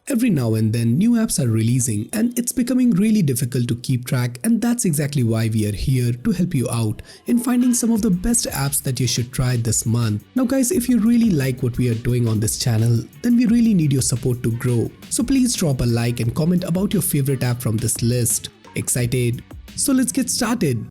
Every now and then new apps are releasing and it's becoming really difficult to keep track, and that's exactly why we are here to help you out in finding some of the best apps that you should try this month. Now guys, if you really like what we are doing on this channel, then we really need your support to grow. So please drop a like and comment about your favorite app from this list. Excited? So let's get started.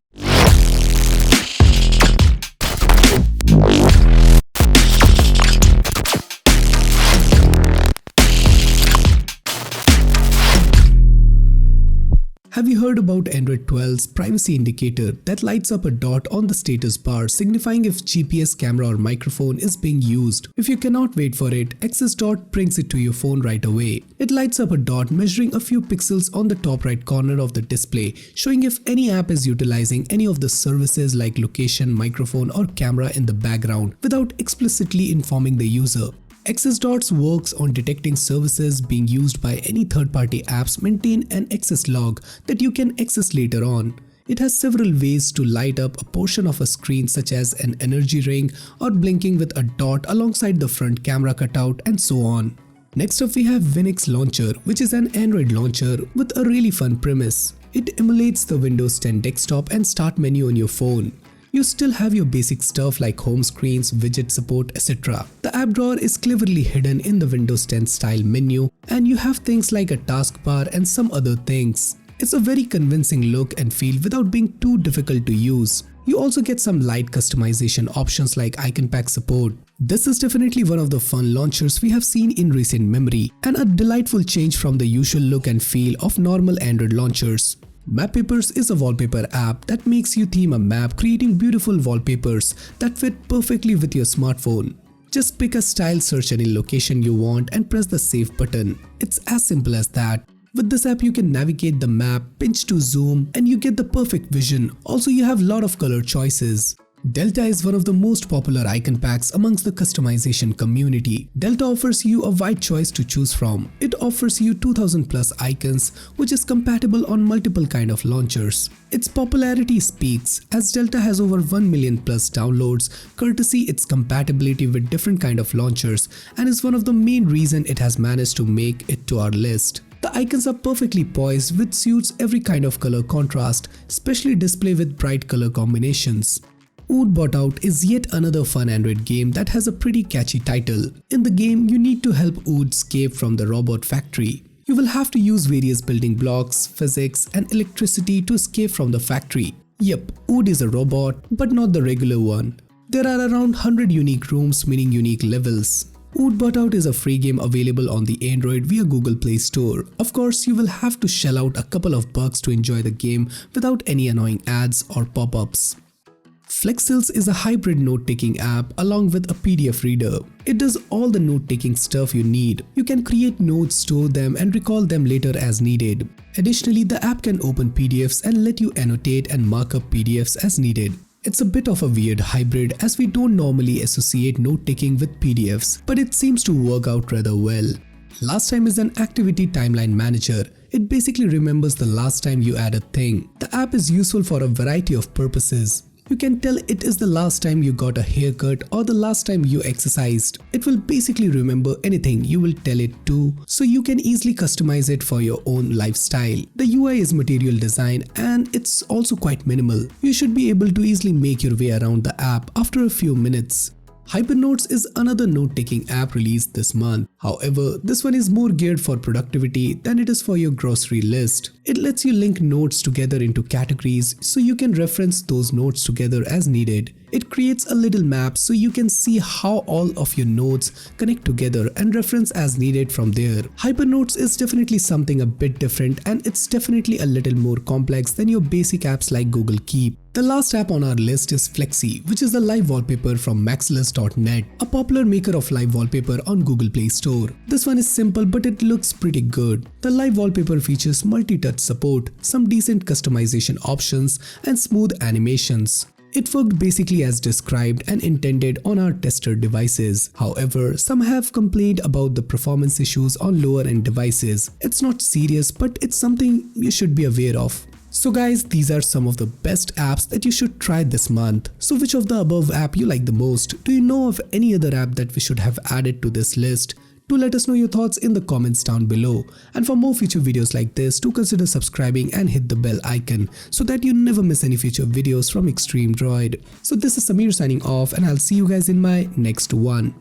Have you heard about Android 12's privacy indicator that lights up a dot on the status bar signifying if GPS camera or microphone is being used? If you cannot wait for it, Access Dot brings it to your phone right away. It lights up a dot measuring a few pixels on the top right corner of the display, showing if any app is utilizing any of the services like location, microphone or camera in the background without explicitly informing the user. Access Dots works on detecting services being used by any third-party apps, maintain an access log that you can access later on. It has several ways to light up a portion of a screen, such as an energy ring or blinking with a dot alongside the front camera cutout and so on. Next up we have Winx Launcher, which is an Android launcher with a really fun premise. It emulates the Windows 10 desktop and start menu on your phone. You still have your basic stuff like home screens, widget support, etc. The app drawer is cleverly hidden in the Windows 10 style menu, and you have things like a taskbar and some other things. It's a very convincing look and feel without being too difficult to use. You also get some light customization options like icon pack support. This is definitely one of the fun launchers we have seen in recent memory, and a delightful change from the usual look and feel of normal Android launchers. Mappapers is a wallpaper app that makes you theme a map, creating beautiful wallpapers that fit perfectly with your smartphone. Just pick a style, search any location you want and press the save button. It's as simple as that. With this app you can navigate the map, pinch to zoom, and you get the perfect vision. Also you have a lot of color choices. Delta is one of the most popular icon packs amongst the customization community. Delta offers you a wide choice to choose from. It offers you 2000 plus icons, which is compatible on multiple kind of launchers. Its popularity speaks, as Delta has over 1 million plus downloads, courtesy its compatibility with different kind of launchers, and is one of the main reason it has managed to make it to our list. The icons are perfectly poised, which suits every kind of color contrast, especially display with bright color combinations. Ood Bot Out is yet another fun Android game that has a pretty catchy title. In the game, you need to help Ood escape from the robot factory. You will have to use various building blocks, physics, and electricity to escape from the factory. Yep, Ood is a robot, but not the regular one. There are around 100 unique rooms, meaning unique levels. Ood Bot Out is a free game available on the Android via Google Play Store. Of course, you will have to shell out a couple of bucks to enjoy the game without any annoying ads or pop-ups. Flexils is a hybrid note-taking app along with a PDF reader. It does all the note-taking stuff you need. You can create notes, store them, and recall them later as needed. Additionally, the app can open PDFs and let you annotate and mark up PDFs as needed. It's a bit of a weird hybrid, as we don't normally associate note-taking with PDFs, but it seems to work out rather well. Last Time is an activity timeline manager. It basically remembers the last time you add a thing. The app is useful for a variety of purposes. You can tell it is the last time you got a haircut or the last time you exercised. It will basically remember anything you will tell it to, so you can easily customize it for your own lifestyle. The UI is material design and it's also quite minimal. You should be able to easily make your way around the app after a few minutes. Hypernotes is another note-taking app released this month. However, this one is more geared for productivity than it is for your grocery list. It lets you link notes together into categories so you can reference those notes together as needed. It creates a little map so you can see how all of your notes connect together and reference as needed from there. Hypernotes is definitely something a bit different, and it's definitely a little more complex than your basic apps like Google Keep. The last app on our list is Flexi, which is the live wallpaper from Maxless.net, a popular maker of live wallpaper on Google Play Store. This one is simple, but it looks pretty good. The live wallpaper features multi-touch support, some decent customization options, and smooth animations. It worked basically as described and intended on our tester devices. However, some have complained about the performance issues on lower end devices. It's not serious, but it's something you should be aware of. So guys, these are some of the best apps that you should try this month. So which of the above app you like the most? Do you know of any other app that we should have added to this list? Do let us know your thoughts in the comments down below. And for more future videos like this, do consider subscribing and hit the bell icon so that you never miss any future videos from Extreme Droid. So this is Samir signing off, and I'll see you guys in my next one.